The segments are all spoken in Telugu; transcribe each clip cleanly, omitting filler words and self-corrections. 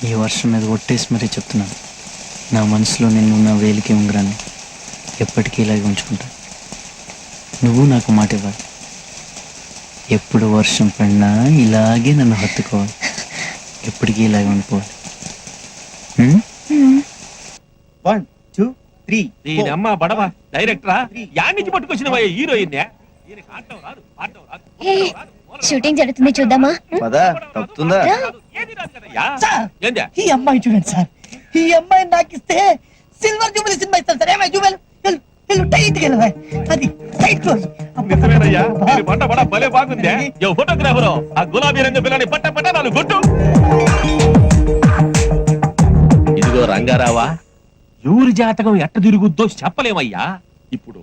ఈ వర్షం మీద ఒట్టేసి మరీ చెప్తున్నాను, నా మనసులో నిన్ను నా వేలికి ఉంగరాన్ని ఎప్పటికీ ఇలాగే ఉంచుకుంటా. నువ్వు నాకు మాట ఇవ్వాలి, ఎప్పుడు వర్షం పడినా ఇలాగే నన్ను హత్తుకోవాలి, ఎప్పటికీ ఇలాగే ఉండిపోవాలి. 1 2 3 దీని అమ్మ బడవ డైరెక్టరా యాడ్ నుంచి పట్టుకొచ్చిన హీరోయిన్ షూటింగ్ జరుగుతుంది, చూద్దామా? పదా తప్పుతుందా? ఈ అమ్మాయి చూడండి సార్, ఈ అమ్మాయి నాకు ఇస్తే సిల్వర్ జూబిలీ సినిమా ఇస్తాను సార్. ఏమై జూబిలీ టైట్ గా అది టైట్ క్లోజ్. భలే బాగుంది. ఫోటోగ్రాఫర్ ఆ గులాబీ రంగు పిల్లని పట్ట పట్ట నాలుగు కొట్టు. ఇదిగో రంగారావా, ఎవరి జాతకం ఎట్ట తిరుగుద్దో చెప్పలేమయ్యా. ఇప్పుడు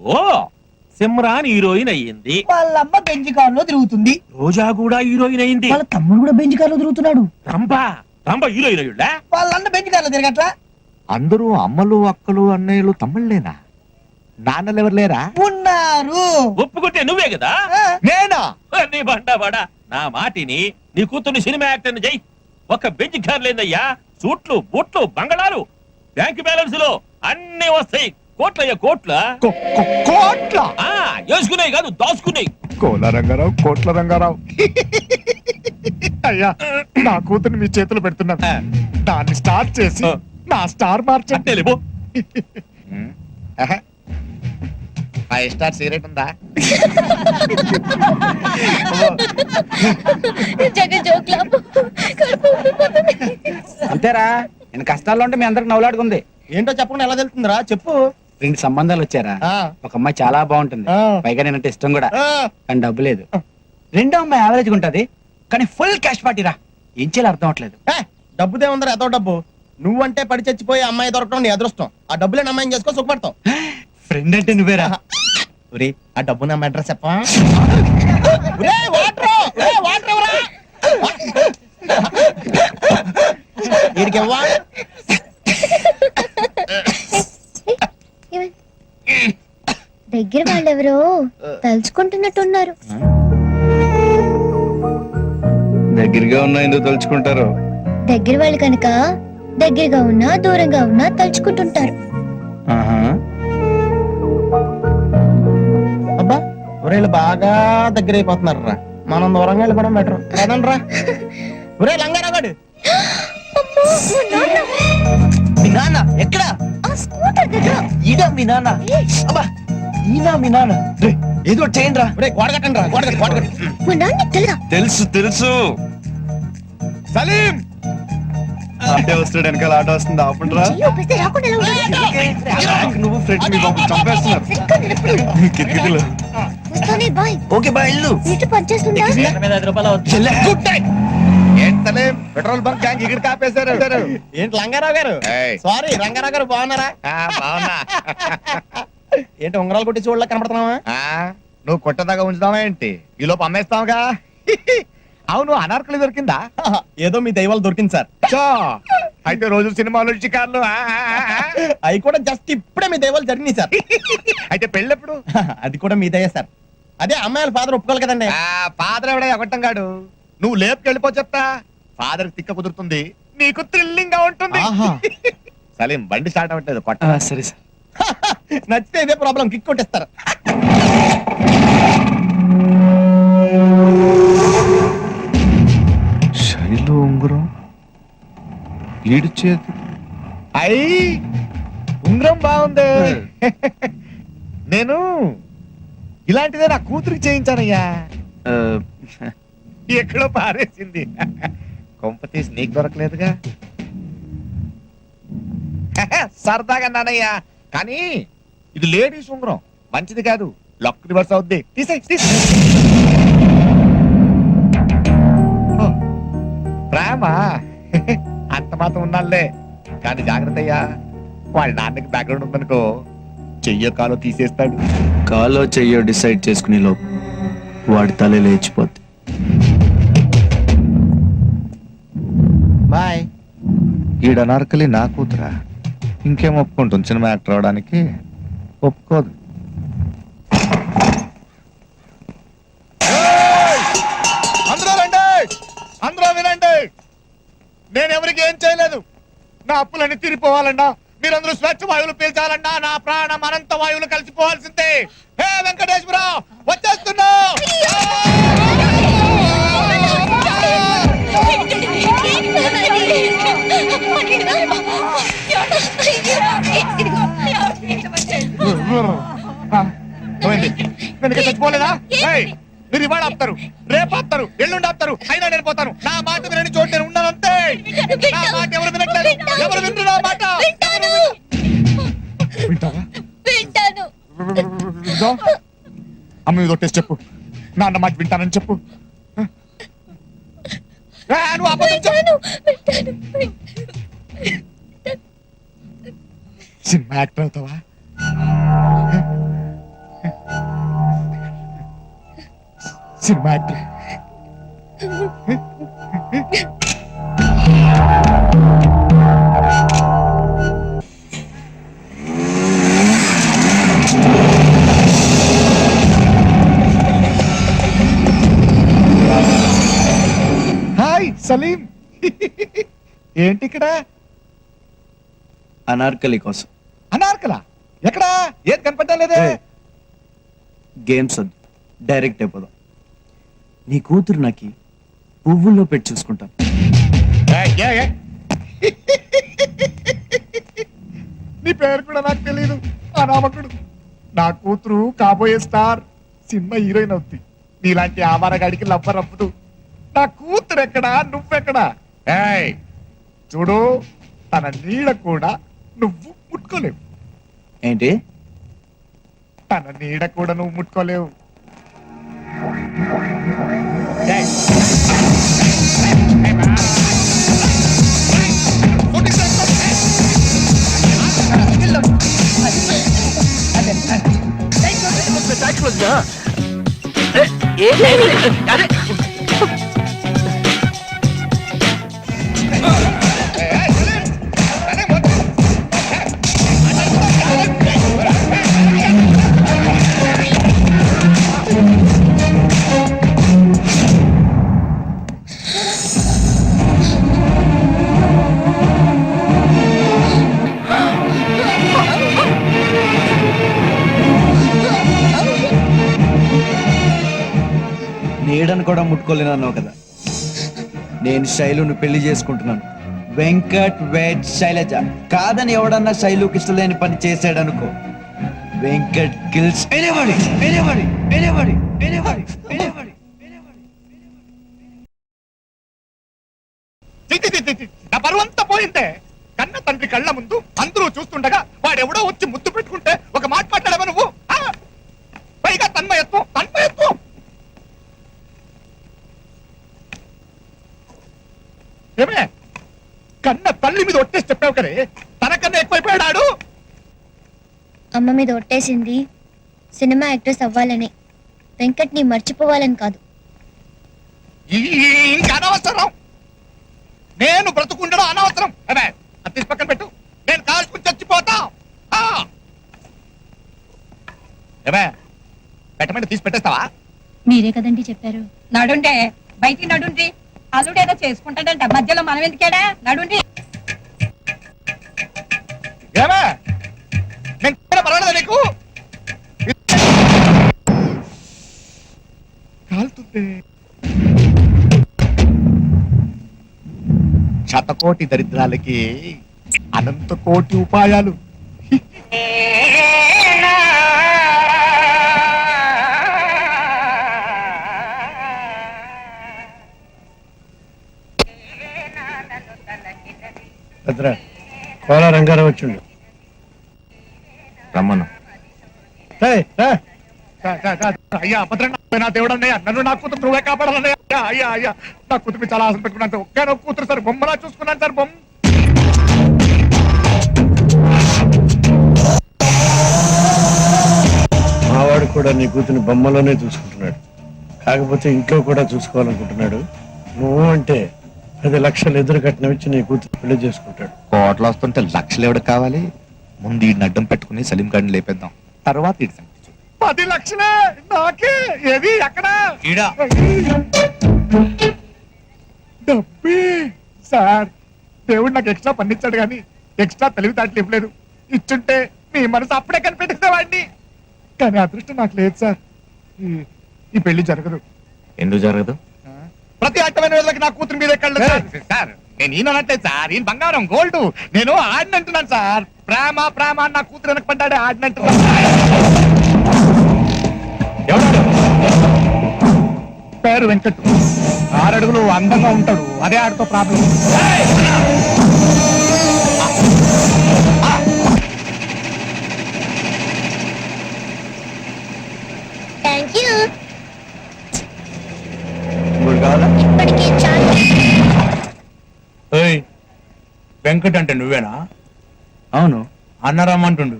సిమ్రాన్ హీరోయిన్ అయ్యింది, వాళ్ళమ్మ బెంచ్ కార్ లో తిరుగుతుంది, రోజా కూడా హీరోయిన్ అయ్యింది, వాళ్ళ తమ్ముడు కూడా బెంచ్ కార్ లో తిరుగుతున్నాడు, రంభ హీరోయిన్ అయ్యుడా. వాళ్ళన్న బెంచ్ కార్ లో తిరగట్లా. అందరూ అమ్మలు అక్కలు అన్నయ్యలు తమ్ముళ్ళేనా? నాన్నలు ఎవరు లేరా? ఉన్నారు. ఒప్పుకుంటే నువ్వే కదా. నేనా? నీ బండా నా మాటిని నీ కూతుర్ని సినిమా యాక్టర్ చెయ్యి. ఒక బెంచ్ కార్ లేదయ్యా, సూట్లు బూట్లు బంగళాలు బ్యాంక్ బ్యాలెన్స్ లో అన్ని వస్తాయి. కోట్లయ్యా కోట్ల కోట్ల వేసుకున్నాయి కాదు, దాచుకున్నాయి. కోల రంగారావు, కోట్ల రంగారావు. అయ్యా, నా కూతురు మీ చేతులు పెడుతున్నా, దాన్ని స్టార్ట్ చేసి నా స్టార్ మార్చండి. లేబో 5 స్టార్ సిగరెట్ ఉందా? అంతేరా, నేను కష్టాల్లో ఉంటే మీ అందరికి నవ్వులాడుకుంది. ఏంటో చెప్పకుండా ఎలా తెలుతుందిరా? చెప్పు. 2 సంబంధాలు వచ్చారా. ఒక అమ్మాయి చాలా బాగుంటుంది, పైగా నేనంటే ఇష్టం కూడా, కానీ డబ్బు లేదు. రెండో అమ్మాయి యావరేజ్ ఉంటది, కానీ ఫుల్ క్యాష్ పార్టీ రా. ఏం చేయాలి అర్థం అవట్లేదు. డబ్బుదే ఉందరా, ఎంతో డబ్బు. నువ్వంటే పడి చచ్చిపోయి అమ్మాయి దొరకడం నీ అదృష్టం. ఆ డబ్బులే అమ్మాయిని చేసుకో సుఖపడతావు. ఫ్రెండ్ అంటే నువ్వేరా. ఒరే, ఆ డబ్బు నా అడ్రస్ చెప్పా. దగ్గర వాళ్ళెవరో తలుచుకుంటున్నట్టున్నారు. దగ్గరగా ఉన్నా ఎందుకు తలుచుకుంటారు? దగ్గర వాళ్ళు కనుక దగ్గరగా ఉన్నా దూరంగా ఉన్నా తలుచుకుంటుంటారు. అబ్బా, ఒరేళ్ళు బాగా దగ్గర అయిపోతున్నారు రా. మనం దూరంగా వెళ్ళిపోవడం బెటర్ కదండి రా. ఒరే లంగారాగాడు, మీ నాన్న ఎక్కడ? ఈడా మీ నాన్న? అబ్బా, ఈనా మీ నాన్న? ఏదో చేయండి రా. ఒరే గోడ కట్టండి రా, గోడ కట్టండి. మా నాన్న తెలుసు తెలుసు. సలీం అంటే వస్తాడు, వెనకాల ఆట వస్తుంది. ఆపండిరా. నువ్వు ఫ్రెండ్ మీ బాబు చంపేస్తున్నారు. ఓకే బాయ్, ఇల్లు పెట్రోల్ బంక్ ట్యాంక్ ఇక్కడ కాపేశారు. ఏంటి లంగారావు గారు? సారీ రంగారావు గారు, బాగున్నారా? బాగున్నా. ఏంటి ఉంగరాలు కొట్టి చూడలే కనపడుతున్నావా? నువ్వు కొట్టదాకా ఉంచుదావా ఏంటి? ఈ లోపు అమ్మేస్తావుగా. అవును, అనార్కలి దొరికిందా? ఏదో మీ దైవాలు దొరికింది సార్. అయితే రోజు సినిమాలు షికార్లు అవి కూడా జస్ట్ ఇప్పుడే మీ దైవాలు జరిగినాయి సార్. అయితే పెళ్ళెప్పుడు? అది కూడా మీ దయ సార్. అదే అమ్మాయిల ఫాదర్ ఒప్పుకోవాలి కదండి. ఫాదర్ ఎవడ ఎగొట్టం గాడు. నువ్వు లేపుకెళ్ళిపో చెప్తా. ఫాదర్ తిక్క కుదురుతుంది, నీకు థ్రిల్లింగ్ గా ఉంటుంది. సలీం బండి స్టార్ట్ అవ్వట్లేదు, కొట్ట. సరే సార్. నచ్చితే ఇదే ప్రాబ్లం, కిక్ కొట్టేస్తారు. శైలు ఉంగరం, ఈడు చేతి. అయ్యి ఉంగరం బాగుంది. నేను ఇలాంటిదే నా కూతురికి చేయించానయ్యా. ఎక్కడో పారేసింది. కొంప తీసి నీకు దొరకలేదుగా. సరదాగా నానయ్యా, కానీ ఇది లేడీస్ ఉంగరం, మంచిది కాదు. లక్ రివర్స్ అవుద్ది. ప్రేమ అంత మాత్రం ఉన్నాలే, కానీ జాగ్రత్త అయ్యా. వాళ్ళ నాన్నకి బ్యాక్గ్రౌండ్ ఉందనుకో, చెయ్యో కాలో తీసేస్తాడు. కాలో చెయ్యో డిసైడ్ చేసుకునే లోపు వాడి తల లేచిపోద్ది. బాయ్. ఈడ అనార్కలి నా కూతురా, ఇంకేం ఒప్పుకుంటుంది సినిమా యాక్టర్ అవడానికి? ఒప్పుకోదు. అందరూ రండి, అందరూ వినండి. నేను ఎవరికి ఏం చేయలేదు. నా అప్పులన్నీ తీరిపోవాలన్నా, మీరందరూ స్వచ్ఛ వాయువులు పీల్చాలన్నా, నా ప్రాణం అనంత వాయువులు కలిసిపోవాల్సిందే. హే వెంకటేశ్వరరావు, వచ్చేస్తున్నా. నేను చచ్చిపోలేదా? మీరు ఇవాళ ఆపుతారు, రేపు ఆపుతారు, ఎల్లుండి ఆపుతారు, అయినా నేను పోతాను. నా మాట వినని చోటు నేను ఉన్నానంతే. నా మాట ఎవరు వినట్లేదు. ఎవరు వింటారు నా మాట? వింటావా? అమ్మ మీద ఒట్టేసి చెప్పు, నాన్న మాట వింటానని చెప్పు. నువ్వు అబద్ధం చెప్పు. సినిమా యాక్టర్ అవుతావా? Cinema actor. హాయ్ సలీం. ఏంటి ఇక్కడ? అనార్కలి కోసం. అనార్కలా? ఎక్కడా? ఏది కనపడటం లేదే. గేమ్స్ వద్దు, డైరెక్ట్ అయిపోదాం. నీ కూతురు నాకి పువ్వుల్లో పెట్టి చూసుకుంటాను. నీ పేరు కూడా నాకు తెలియదు. అనామకుడు. నా కూతురు కాబోయే స్టార్, సినిమా హీరోయిన్ అవుద్ది. నీలాంటి ఆవారగాడికి లవ్వరప్పుడు నా కూతురు ఎక్కడా, నువ్వెక్కడా? చూడు, తన నీడ కూడా నువ్వు ముట్టుకోలేవు. ఏంటి? తన నీడ కూడా నువ్వు ముట్టుకోలేవు. నీడను కూడా ముట్టుకోలేనన్నావు కదా. నేను శైలును పెళ్లి చేసుకుంటున్నాను. వెంకట్ వెడ్ శైలజ. కాదని ఎవడన్నా శైలుకి ఇష్టలేని పని చేశాడనుకో, Venkat kills anybody anybody anybody anybody anybody. నా బరువంతా పోయిందే. కన్న తండ్రి కళ్ళ ముందు అందరూ చూస్తుండగా వాడెవడో వచ్చి ముద్దు పెట్టుకుంటే ఒక మాట మాట్లాడవా నువ్వు? పైగా తన్మయత్వం తన్మయత్వం. ఏమే, కన్న తల్లి మీద ఒట్టేసి చెప్పావు కదే, తనకన్నా ఎక్కువైపోయాడు. అమ్మ మీద ఒట్టేసింది సినిమా యాక్ట్రెస్ అవ్వాలని, వెంకట్ ని మర్చిపోవాలని కాదు. ఇంకా అనవసరం. నేను బ్రతుకుండడం అనవసరం. అదే అది తీసి పక్కన పెట్టు. నేను కాల్చుకుని చచ్చిపోతా. ఏమే, పెట్టమంటే తీసి పెట్టేస్తావా? మీరే కదండి చెప్పారు. నడుండే, బయటికి నడుండి. అల్లుడేదో చేసుకుంటాడంట, మధ్యలో మనం ఎందుకేడా? నడుండి. ఏమే, నేను పర్వాలేదా నీకు? కాలుతుంది. శతకోటి దరిద్రాలకి అనంత కోటి ఉపాయాలు. కోలా రంగారావు వచ్చిండు. రమ్మను. అయ్యా భద్రంగా నా దేవుడు అన్నయ్య, నన్ను నా కూతురు నువ్వే కాపాడాలన్నయ్య. అయ్యా అయ్యా, నా కూతురు చాలా ఆశ పెట్టుకున్నాను సార్. ఒక్క కూతురు సార్, బొమ్మలా చూసుకున్నాను సార్. బొమ్మ మావాడు కూడా నీ కూతురిని బొమ్మలోనే చూసుకుంటున్నాడు. కాకపోతే ఇంట్లో కూడా చూసుకోవాలనుకుంటున్నాడు. నువ్వు అంటే 10 లక్షలు ఎదురు కట్టినవిచ్చి నీ కూతురు పెళ్లి చేసుకుంటాడు. కోట్లు వస్తుంటే లక్షలు ఎవరికి కావాలి? ముందు ఈ అడ్డం పెట్టుకుని సలీం గారిని లేపేద్దాం, తర్వాత 10 లక్షలే నాకే. ఏది ఎక్కడ? డబ్బే సార్, దేవుడు నాకు ఎక్స్ట్రా పన్నిచ్చాడు కానీ ఎక్స్ట్రా తెలివితేటలు ఇవ్వలేదు. ఇచ్చుంటే మీ మనసు అప్పుడే కనిపెట్టేసేవాడిని. కానీ అదృష్టం నాకు లేదు సార్. ఈ పెళ్లి జరగదు. ఎందుకు జరగదు? ప్రతి అట్టమైన వాళ్ళకి నా కూతురు మీదే కళ్ళు సార్. నేను ఈయనట్టే సార్, ఈయన బంగారం గోల్డ్. నేను ఆడినంటున్నాను సార్. ప్రేమ ప్రేమ అని నా కూతురు వెనక పడ్డాడే ఆడినంటున్నాను. పేరు వెంకట్, 6 అడుగులు, అందంగా ఉంటాడు. అదే ఆడితో ప్రాబ్లం. Thank you. ఇప్పుడు కావాలా? ఇప్పటికే చాలా. వెంకట్ అంటే నువ్వేనా? అవును. అన్నరమ్మంటుండు.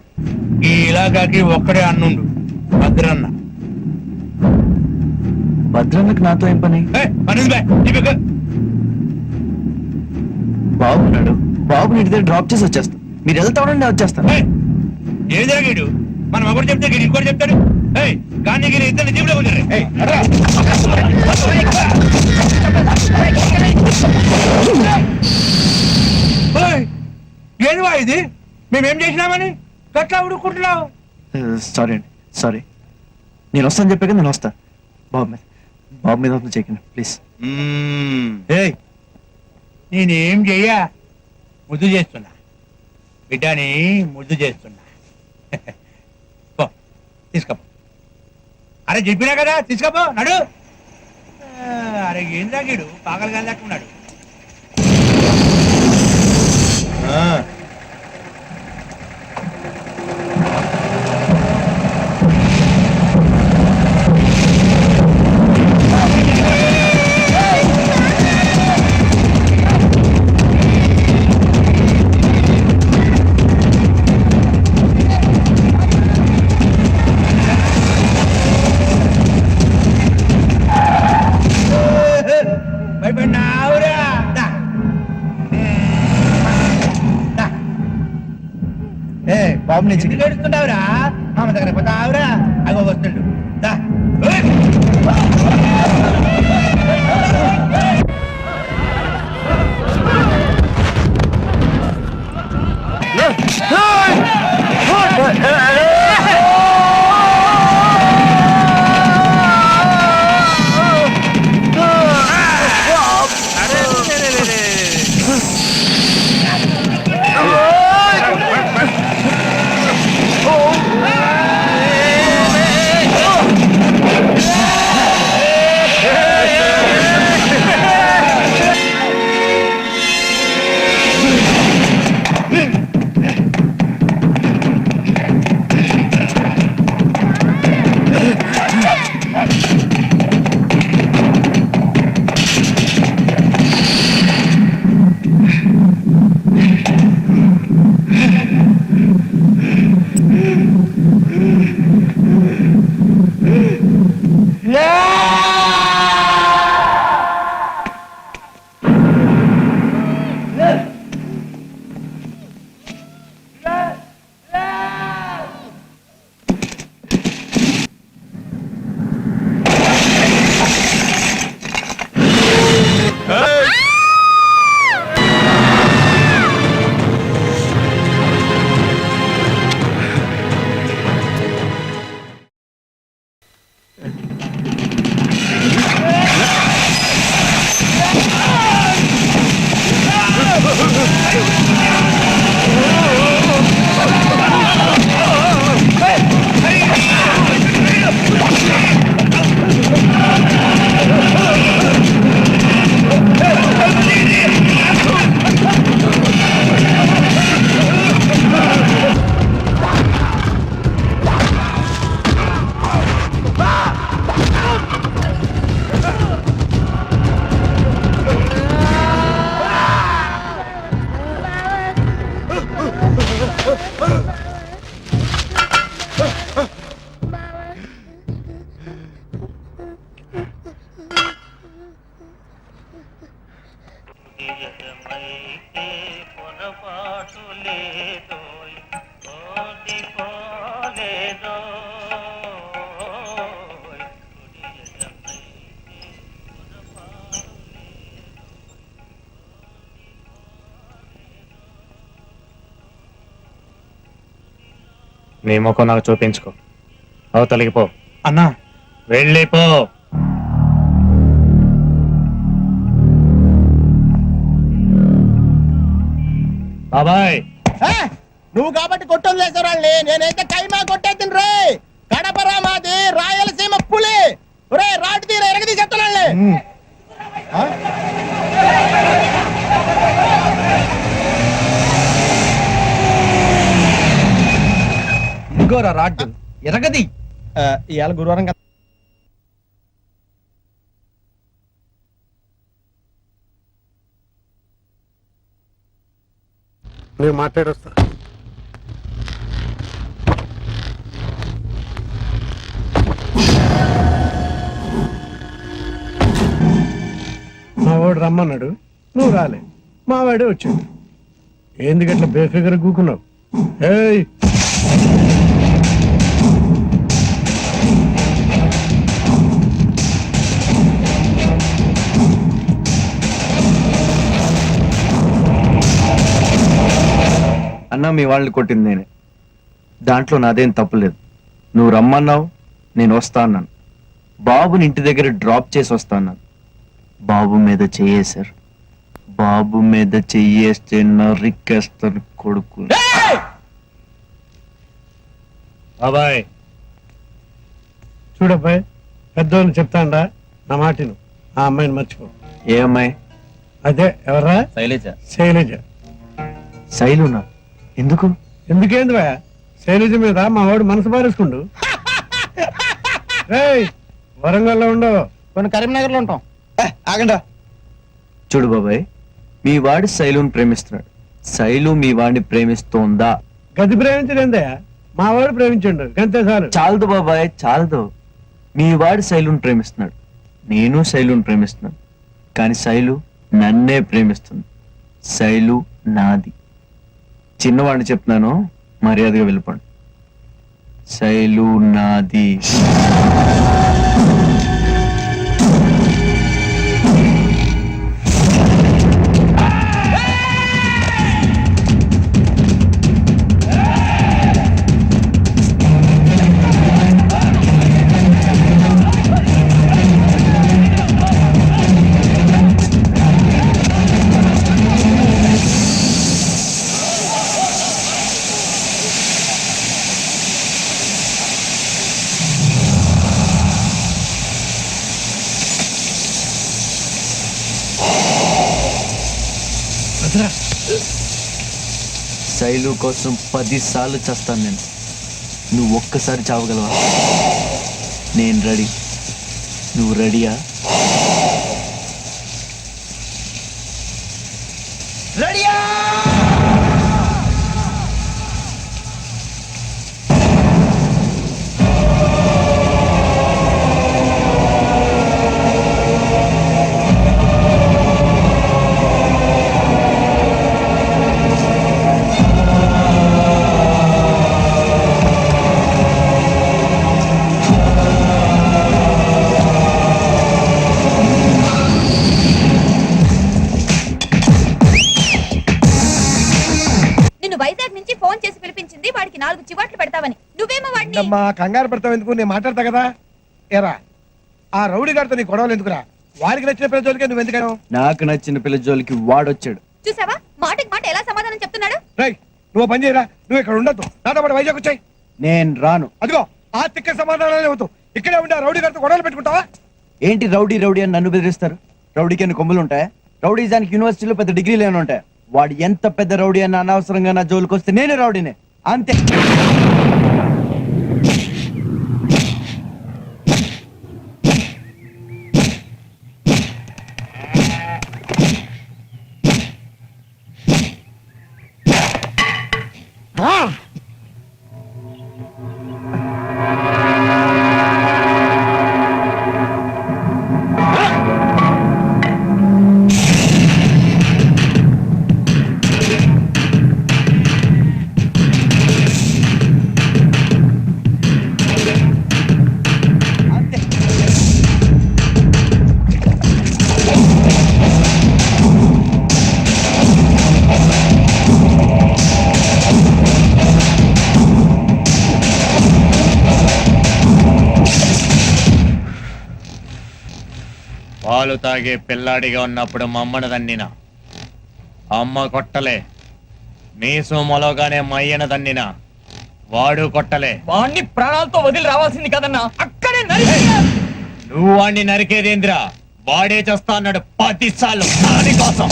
ఈ ఇలాకాకి ఒక్కడే అన్నుండు, భద్రన్న. భద్రన్నకు నాతో ఏం పని? పని బాబున్నాడు, బాబుని ఇంటి దగ్గర డ్రాప్ చేసి వచ్చేస్తా. మీరు వెళ్తా ఉండండి, వచ్చేస్తాను. ఏం జరిగాడు? మనం ఒకటి చెప్తే ఇంకోటి చెప్తాడు. కానీ ఇద్దరు జీవులో ఏదివా ఇది? మేమేం చేసినామని గట్లా ఉడుకుంటున్నావు? సారీ అండి, సారీ. నేను వస్తాను చెప్పాక నేను వస్తా. బాబు మీద చేయకండి ప్లీజ్. నేనేం చెయ్యా, ముద్దు చేస్తున్నా బిడ్డని, ముద్దు చేస్తున్నా. తీసుకోపో. అరే చెప్పినా కదా, తీసుకోపో. నడు. అరే ఏం తాగాడు? పాగలు కాలేకున్నాడు. భయపడినావురా? బాబు నుంచి ఎందుకు ఏడుస్తున్నావురా? మామ దగ్గర పోతావురా? అగో వస్తుండు. దా. నీ ముఖం నాకు చూపించుకో అవతలికి పో. అన్నా వెళ్ళిపో. బాబాయ్ నువ్వు కాబట్టి కొట్టం లేసారాళ్ళని నేనైతే కైమా కొట్టేద్దిని రే. కడపరా మాది రాయలసీమ పులి. రే రాటు తీర ఎరగది చెప్తానండి. ఇంకోరా రాడ్డు ఎరగది. ఇవాళ గురువారం కదా. నేను మాట్లాడొస్తా. మా వాడు రమ్మన్నాడు, నువ్వు రాలే. మా వాడే వచ్చాడు. ఎందుకట్లా బేఫిగర్ కూకున్నావు? ఏయ్ అన్నా మీ వాళ్ళని కొట్టింది నేనే, దాంట్లో నాదేం తప్పులేదు. నువ్వు రమ్మన్నావు, నేను వస్తా అన్నాను. బాబుని ఇంటి దగ్గర డ్రాప్ చేసి వస్తా అన్నాను. బాబు మీద చెయ్యేశారు. బాబు మీద చెయ్యేస్తే నరికేస్తారు కొడుకు. బాబాయ్ చూడబ్బాయ్, పెద్దోళ్ళు చెప్తాండా, నా మాటిను. ఆ అమ్మాయిని మర్చిపో. ఏ అమ్మాయి? అదే ఎవరా? శైలజ. శైలునా? ఎందుకు? ఎందుకేంది బా, శైలజ మీద మా వాడు మనసు పారేసుకుండు. వరంగల్లో ఉండవు, కొన్ని కరీంనగర్ లో ఉంటాం. ఆగండా. చూడు బాబాయ్, మీ వాడు శైలుని ప్రేమిస్తున్నాడు. శైలు మీ వాడిని ప్రేమిస్తోందా? గది ప్రేమించలేందా, మా వాడు ప్రేమించండు, గంతే చాలు. చాలదు బాబాయ్, చాలదు. మీ వాడు శైలుని ప్రేమిస్తున్నాడు, నేను శైలుని ప్రేమిస్తున్నాను. కానీ శైలు నన్నే ప్రేమిస్తుంది. శైలు నాది. చిన్నవాడిని చెప్తున్నాను, మర్యాదగా వెళ్ళిపోండి. శైలు నాది. శైలు కోసం 10 సార్లు చేస్తాను నేను. నువ్వు ఒక్కసారి చావగలవా? నేను రెడీ. నువ్వు రెడీయా? రెడీయా? వైజాగ్ నుంచి ఫోన్ చేసి పిలిపించింది వాడికి 4 చివాట్లు పెడతావని. నువ్వేమో వాడిని అమ్మా కంగారు పెడతావు ఎందుకు, నేను మాట్లాడతా కదా. ఏరా ఆ రౌడీ గారితో నీ గొడవలు ఎందుకురా? వారికి నచ్చిన పిల్ల జోలికే నువ్వు ఎందుకను? నాకు నచ్చిన పిల్ల జోలికి వాడొచ్చాడు. చూసావా, మాటకి మాట ఎలా సమాధానం చెప్తున్నాడు. రేయ్ నువ్వు పని చేయరా, నువ్వు ఇక్కడ ఉండొద్దు, నాతో పాటు వైజాగ్ వచ్చాయి. నేను రాను. అదిగో ఆ తిక్క సమాధానాలే అవుతావు. ఇక్కడే ఉండే రౌడీ గారితో గొడవలు పెట్టుకుంటావా? ఏంటి రౌడీ రౌడీ అని నన్ను బెదిరిస్తారు? రౌడీకి అన్ని కొమ్ములు ఉంటాయి? రౌడీజానికి యూనివర్సిటీలో పెద్ద డిగ్రీలు ఏమైనా ఉంటాయి? వాడు ఎంత పెద్ద రౌడీ అన్న అనవసరంగా నా జోలికి వస్తే నేనే రౌడీనే, అంతే. పాలు తాగే పిల్లాడిగా ఉన్నప్పుడు మా అమ్మను దన్నినా అమ్మ కొట్టలే. మీసు మొలగానే మయ్యన దన్నినా వాడు కొట్టలే. వాణ్ణి ప్రాణాలతో వదిలి రావాల్సింది కదన్నా, అక్కడే నువ్వు వాణ్ణి నరికేదేంద్రా, వాడే చేస్తా అన్నాడు 10 సార్లు దానికోసం.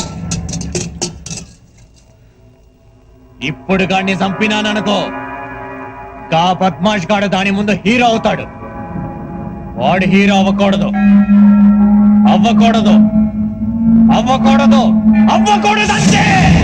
ఇప్పుడు గాడిని చంపినాననుకో, గా బద్మాష్ గాడు దాని ముందు హీరో అవుతాడు. వాడు హీరో అవ్వకూడదు, అవ్వకూడదు, అవ్వకూడదు, అవ్వకూడదు అంతే.